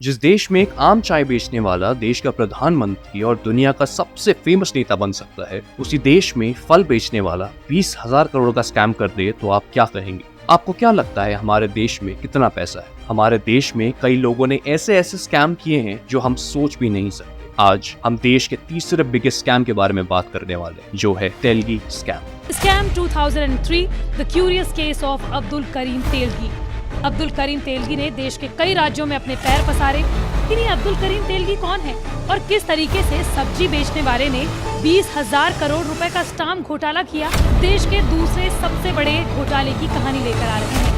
जिस देश में एक आम चाय बेचने वाला देश का प्रधानमंत्री और दुनिया का सबसे फेमस नेता बन सकता है, उसी देश में फल बेचने वाला 20,000 करोड़ का स्कैम कर दे तो आप क्या कहेंगे? आपको क्या लगता है हमारे देश में कितना पैसा है? हमारे देश में कई लोगों ने ऐसे स्कैम किए हैं जो हम सोच भी नहीं सकते। आज हम देश के तीसरे बिगेस्ट स्कैम के बारे में बात करने वाले हैं, जो है Telgi scam. Scam 2003, the curious case of Abdul Karim Telgi. Abdul Karim Telgi ने देश के कई राज्यों में अपने पैर पसारे। लेकिन ये अब्दुल करीम तेलगी कौन है और किस तरीके से सब्जी बेचने वाले ने 20,000 करोड़ रुपए का स्टाम्प घोटाला किया? देश के दूसरे सबसे बड़े घोटाले की कहानी लेकर आ रहे हैं।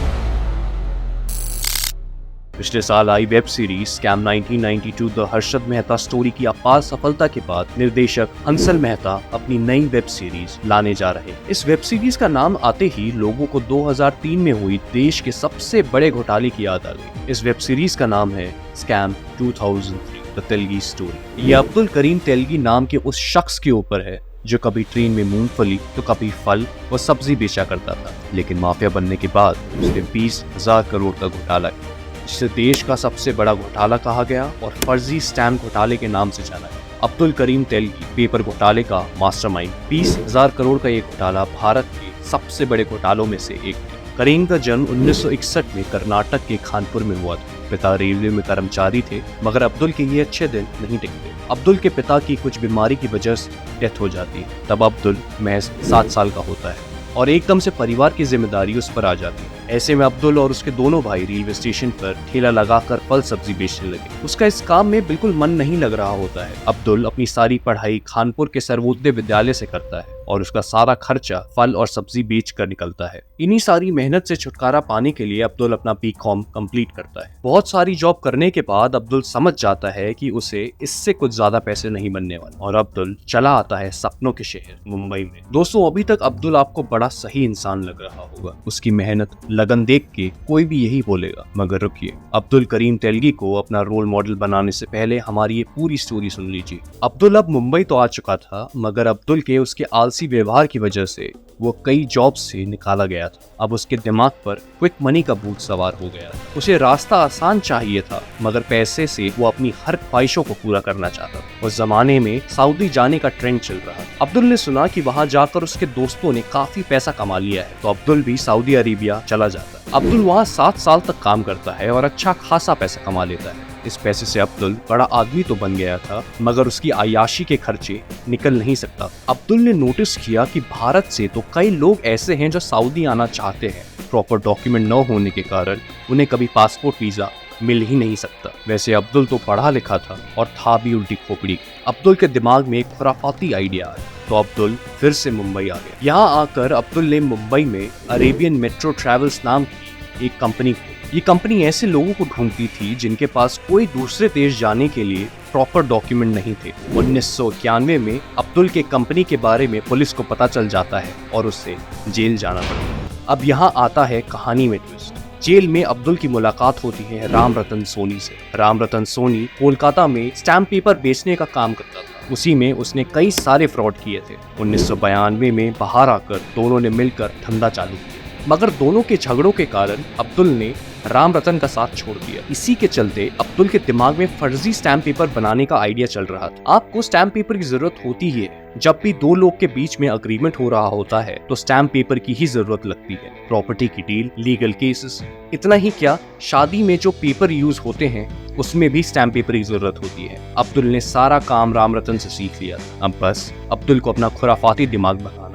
पिछले साल आई web series scam 1992 the Harshad Mehta story की अपार सफलता के बाद निर्देशक हंसल मेहता अपनी नई वेब सीरीज लाने जा रहे हैं। इस वेब सीरीज का नाम आते ही लोगों को 2003 में हुई देश के सबसे बड़े घोटाले की याद आ गई। इस वेब सीरीज का नाम है स्कैम 2003 द तेलगी स्टोरी। ये अब्दुल करीम तेलगी नाम के उस शख्स के ऊपर है जो कभी ट्रेन में मूंगफली तो कभी फल व सब्जी बेचा करता था, लेकिन माफिया बनने के बाद उसने 20,000 करोड़ का घोटाला किया, जिसे देश का सबसे बड़ा घोटाला कहा गया और फर्जी स्टैम्प घोटाले के नाम से जाना गया। अब्दुल करीम तेलगी पेपर घोटाले का मास्टरमाइंड। 20,000 करोड़ का ये घोटाला भारत के सबसे बड़े घोटालों में से एक है। करीम का जन्म 1961 में कर्नाटक के कानपुर में हुआ था। पिता रेलवे में कर्मचारी थे, मगर अब्दुल के ये अच्छे दिन नहीं टिकते। अब्दुल के पिता की कुछ बीमारी की वजह से डेथ हो जाती है। तब अब्दुल महज 7 साल का होता है और एकदम से परिवार की जिम्मेदारी उस पर आ जाती है। ऐसे में अब्दुल और उसके दोनों भाई रेलवे स्टेशन पर ठेला लगाकर फल सब्जी बेचने लगे। उसका इस काम में बिल्कुल मन नहीं लग रहा होता है। अब्दुल अपनी सारी पढ़ाई कानपुर के सर्वोदय विद्यालय से करता है और उसका सारा खर्चा फल और सब्जी बेच कर निकलता है। इन्हीं सारी मेहनत से छुटकारा पाने के लिए अब्दुल अपना बीकॉम कंप्लीट करता है। बहुत सारी जॉब करने के बाद अब्दुल समझ जाता है कि उसे इससे कुछ ज्यादा पैसे नहीं बनने वाले और अब्दुल चला आता है सपनों के शहर मुंबई में। दोस्तों, अभी तक अब्दुल आपको बड़ा सही इंसान लग रहा होगा। उसकी मेहनत लगन देख के कोई भी यही बोलेगा, मगर रुकिए, अब्दुल करीम तेलगी को अपना रोल मॉडल बनाने से पहले हमारी ये पूरी स्टोरी सुन लीजिए। अब्दुल अब मुंबई तो आ चुका था, मगर अब्दुल के उसके आलसी व्यवहार की वजह से वो कई जॉब से निकाला गया था। अब उसके दिमाग पर क्विक मनी का भूत सवार हो गया था। उसे रास्ता आसान चाहिए था, मगर पैसे से वो अपनी हर ख्वाहिशों को पूरा करना चाहता था। उस जमाने में सऊदी जाने का ट्रेंड चल रहा था। अब्दुल ने सुना कि वहां जाकर उसके दोस्तों ने काफी पैसा कमा लिया है, तो अब्दुल भी सऊदी अरेबिया चला जाता है। अब्दुल वहाँ 7 साल तक काम करता है और अच्छा खासा पैसा कमा लेता है। इस पैसे से अब्दुल बड़ा आदमी तो बन गया था, मगर उसकी आयाशी के खर्चे निकल नहीं सकता। अब्दुल ने नोटिस किया कि भारत से तो कई लोग ऐसे हैं जो सऊदी आना चाहते हैं। प्रॉपर डॉक्यूमेंट न होने के कारण उन्हें कभी पासपोर्ट वीजा मिल ही नहीं सकता। वैसे अब्दुल तो पढ़ा लिखा था और था भी उल्टी खोपड़ी। अब्दुल के दिमाग में एक खुराफाती आइडिया आया, तो अब्दुल फिर से मुंबई आ गया। यहाँ आकर अब्दुल ने मुंबई में अरेबियन मेट्रो ट्रेवल्स नाम की एक कंपनी खोली। ये कंपनी ऐसे लोगों को ढूंढती थी जिनके पास कोई दूसरे देश जाने के लिए प्रॉपर डॉक्यूमेंट नहीं थे। 1991 में अब्दुल के कंपनी के बारे में पुलिस को पता चल जाता है और उससे जेल जाना पड़ता। अब यहाँ आता है कहानी में ट्विस्ट। जेल में अब्दुल की मुलाकात होती है राम रतन सोनी से। राम रतन सोनी कोलकाता में स्टैम्प पेपर बेचने का काम करता था। उसी में उसने कई सारे फ्रॉड किए थे। 1992 में बाहर आकर दोनों ने मिलकर धंधा चालू किया, मगर दोनों के झगड़ों के कारण अब्दुल ने राम रतन का साथ छोड़ दिया। इसी के चलते अब्दुल के दिमाग में फर्जी स्टैम्प पेपर बनाने का आइडिया चल रहा था। आपको स्टैम्प पेपर की जरूरत होती है जब भी दो लोग के बीच में अग्रीमेंट हो रहा होता है, तो स्टैम्प पेपर की ही जरूरत लगती है। प्रॉपर्टी की डील, लीगल केसेस, इतना ही क्या, शादी में जो पेपर यूज होते हैं उसमें भी स्टैम्प पेपर की जरूरत होती है। अब्दुल ने सारा काम राम रतन से सीख लिया। अब बस अब्दुल को अपना खुराफाती दिमाग बनाना।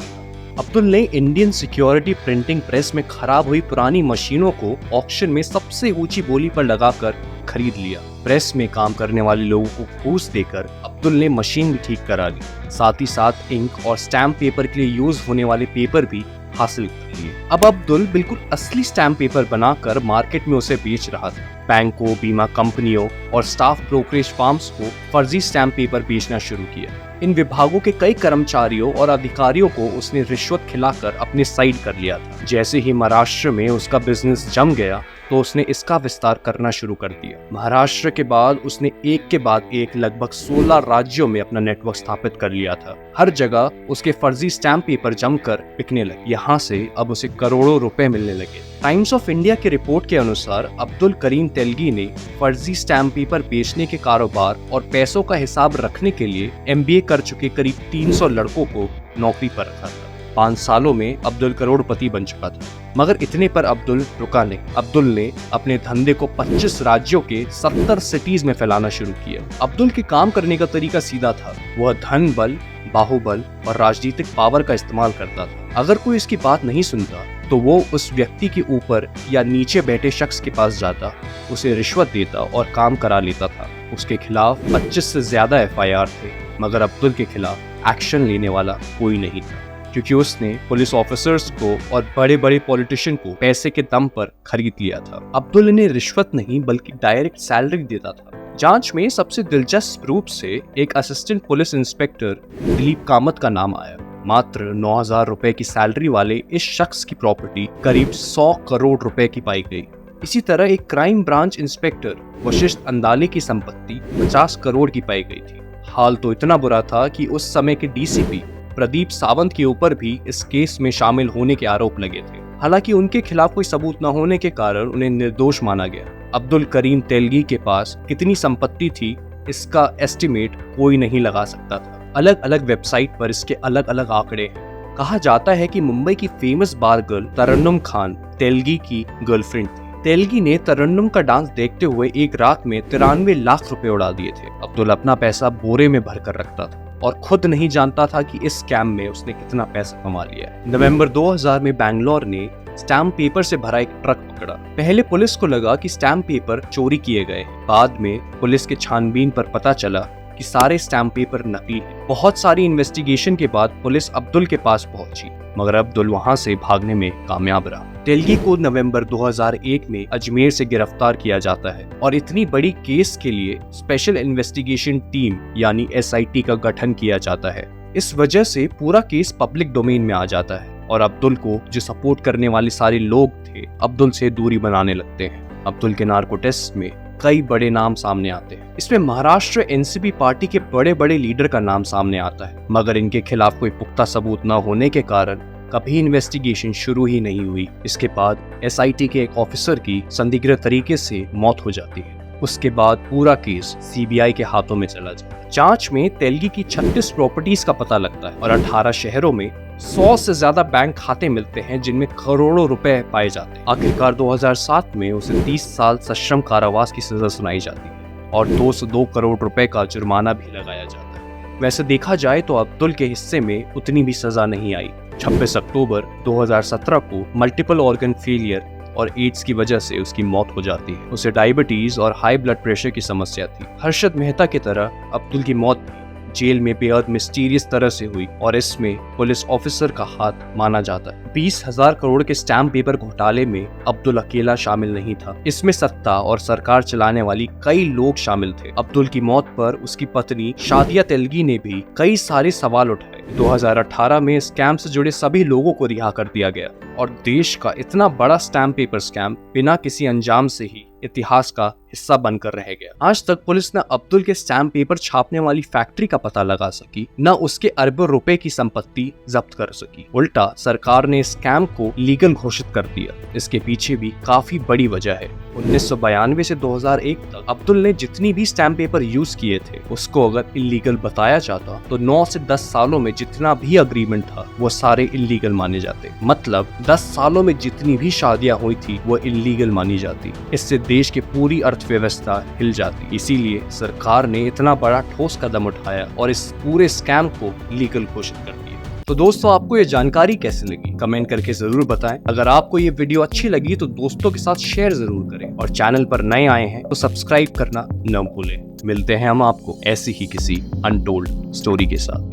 अब्दुल ने इंडियन सिक्योरिटी प्रिंटिंग प्रेस में खराब हुई पुरानी मशीनों को ऑक्शन में सबसे ऊंची बोली पर लगाकर खरीद लिया। प्रेस में काम करने वाले लोगों को घूस देकर अब्दुल ने मशीन भी ठीक करा ली। साथ ही साथ इंक और स्टैम्प पेपर के लिए यूज होने वाले पेपर भी हासिल कर लिए। अब अब्दुल बिल्कुल असली स्टैम्प पेपर बनाकर मार्केट में उसे बेच रहा था। बैंकों, बीमा कंपनियों और स्टाफ ब्रोकरेज फर्म्स को फर्जी स्टैम्प पेपर बेचना शुरू किया। इन विभागों के कई कर्मचारियों और अधिकारियों को उसने रिश्वत खिलाकर अपने साइड कर लिया था। जैसे ही महाराष्ट्र में उसका बिजनेस जम गया, तो उसने इसका विस्तार करना शुरू कर दिया। महाराष्ट्र के बाद उसने एक के बाद एक लगभग 16 राज्यों में अपना नेटवर्क स्थापित कर लिया था। हर जगह उसके फर्जी स्टैम्प पेपर जमकर बिकने लगे। यहाँ से अब उसे करोड़ों रुपए मिलने लगे। टाइम्स ऑफ इंडिया की रिपोर्ट के अनुसार अब्दुल करीम तेलगी ने फर्जी स्टैम्प पेपर बेचने के कारोबार और पैसों का हिसाब रखने के लिए MBA कर चुके करीब 300 लड़कों को नौकरी पर रखा था। 5 सालों में अब्दुल करोड़पति बन चुका था। मगर इतने पर अब्दुल रुका नहीं। अब्दुल ने अपने धंधे को 25 राज्यों के 70 सिटीज में फैलाना शुरू किया। अब्दुल के काम करने का तरीका सीधा था। वह धन बल, बाहुबल और राजनीतिक पावर का इस्तेमाल करता था। अगर कोई इसकी बात नहीं सुनता तो वो उस व्यक्ति के ऊपर या नीचे बैठे शख्स के पास जाता, उसे रिश्वत देता और काम करा लेता था। उसके खिलाफ 25 से ज्यादा FIR थे, मगर अब्दुल के खिलाफ एक्शन लेने वाला कोई नहीं था, क्योंकि उसने पुलिस ऑफिसर्स को और बड़े बड़े पॉलिटिशियन को पैसे के दम पर खरीद लिया था। अब्दुल इन्हें रिश्वत नहीं बल्कि डायरेक्ट सैलरी देता था। जांच में सबसे दिलचस्प रूप से एक assistant police inspector Dilip Kamat का नाम आया। मात्र 9,000 रुपए की सैलरी वाले इस शख्स की प्रॉपर्टी करीब 100 करोड़ रुपए की पाई गई। इसी तरह एक क्राइम ब्रांच इंस्पेक्टर वशिष्ठ अंदाले की संपत्ति 50 करोड़ की पाई गई थी। हाल तो इतना बुरा था कि उस समय के DCP प्रदीप सावंत के ऊपर भी इस केस में शामिल होने के आरोप लगे थे। हालांकि उनके खिलाफ कोई सबूत न होने के कारण उन्हें निर्दोष माना गया। अब्दुल करीम तेलगी के पास कितनी संपत्ति थी, इसका एस्टिमेट कोई नहीं लगा सकता था। अलग अलग वेबसाइट पर इसके अलग अलग आंकड़े हैं। कहा जाता है कि मुंबई की फेमस बार गर्ल तरन्नुम खान तेलगी की गर्लफ्रेंड थी। तेलगी ने तरन्नुम का डांस देखते हुए एक रात में 93 लाख रुपए उड़ा दिए थे। अब्दुल अपना पैसा बोरे में भरकर रखता था और खुद नहीं जानता था कि इस स्कैम में उसने कितना पैसा कमा लिया है। नवंबर 2000 में बैंगलोर ने स्टैम्प पेपर से भरा एक ट्रक पकड़ा। पहले पुलिस को लगा कि स्टैम्प पेपर चोरी किए गए। बाद में पुलिस के छानबीन पर पता चला कि सारे स्टैम्प पेपर नकली हैं। बहुत सारी इन्वेस्टिगेशन के बाद पुलिस अब्दुल के पास पहुंची, मगर अब्दुल वहां से भागने में कामयाब रहा। तेलगी को नवंबर 2001 में अजमेर से गिरफ्तार किया जाता है और इतनी बड़ी केस के लिए स्पेशल इन्वेस्टिगेशन टीम यानी SIT का गठन किया जाता है। इस वजह से पूरा केस पब्लिक डोमेन में आ जाता है और अब्दुल को जो सपोर्ट करने वाले सारे लोग थे अब्दुल से दूरी बनाने लगते हैं। अब्दुल के नार्को टेस्ट में कई बड़े नाम सामने आते हैं। इसमें महाराष्ट्र NCP पार्टी के बड़े बड़े लीडर का नाम सामने आता है, मगर इनके खिलाफ कोई पुख्ता सबूत न होने के कारण कभी इन्वेस्टिगेशन शुरू ही नहीं हुई। इसके बाद SIT के एक ऑफिसर की संदिग्ध तरीके से मौत हो जाती है। उसके बाद पूरा केस CBI के हाथों में चला जाता है। जांच में तेलगी की 36 प्रॉपर्टीज का पता लगता है और 18 शहरों में 100 से ज्यादा बैंक खाते मिलते हैं जिनमें करोड़ों रुपए पाए जाते हैं। आखिरकार 2007 में उसे 30 साल सश्रम कारावास की सजा सुनाई जाती है और 202 करोड़ रुपए का जुर्माना भी लगाया जाता है। वैसे देखा जाए तो अब्दुल के हिस्से में उतनी भी सजा नहीं आई। 26 अक्टूबर 2017 को मल्टीपल ऑर्गन फेलियर और एड्स की वजह से उसकी मौत हो जाती है। उसे डायबिटीज और हाई ब्लड प्रेशर की समस्या थी। हर्षद मेहता की तरह अब्दुल की मौत भी जेल में बेहद मिस्टीरियस तरह से हुई और इसमें पुलिस ऑफिसर का हाथ माना जाता है। 20,000 करोड़ के स्टैम्प पेपर घोटाले में अब्दुल अकेला शामिल नहीं था। इसमें सत्ता और सरकार चलाने वाली कई लोग शामिल थे। अब्दुल की मौत पर उसकी पत्नी शादिया तेलगी ने भी कई सारे सवाल उठाए। 2018 में स्कैम से जुड़े सभी लोगों को रिहा कर दिया गया और देश का इतना बड़ा स्टैम्प पेपर स्कैम बिना किसी अंजाम से ही इतिहास का हिस्सा बनकर रह गया। आज तक पुलिस न अब्दुल के स्टैम्प पेपर छापने वाली फैक्ट्री का पता लगा सकी, न उसके अरबों रुपए की संपत्ति जब्त कर सकी। उल्टा सरकार ने स्कैम को लीगल घोषित कर दिया। इसके पीछे भी काफी बड़ी वजह है। 1992 से 2001 तक अब्दुल ने जितनी भी स्टैम्प पेपर यूज किए थे उसको अगर इलीगल बताया जाता तो 9 से 10 सालों में जितना भी अग्रीमेंट था वो सारे इलीगल माने जाते। मतलब 10 सालों में जितनी भी शादियां हुई थी वो इलीगल मानी जाती। इससे देश की पूरी अर्थव्यवस्था हिल जाती। इसीलिए सरकार ने इतना बड़ा ठोस कदम उठाया और इस पूरे स्कैम को लीगल घोषित कर दिया। तो दोस्तों, आपको ये जानकारी कैसी लगी कमेंट करके जरूर बताएं। अगर आपको ये वीडियो अच्छी लगी तो दोस्तों के साथ शेयर जरूर करें और चैनल पर नए आए हैं तो सब्सक्राइब करना न भूलें। मिलते हैं हम आपको ऐसी ही किसी अनटोल्ड स्टोरी के साथ।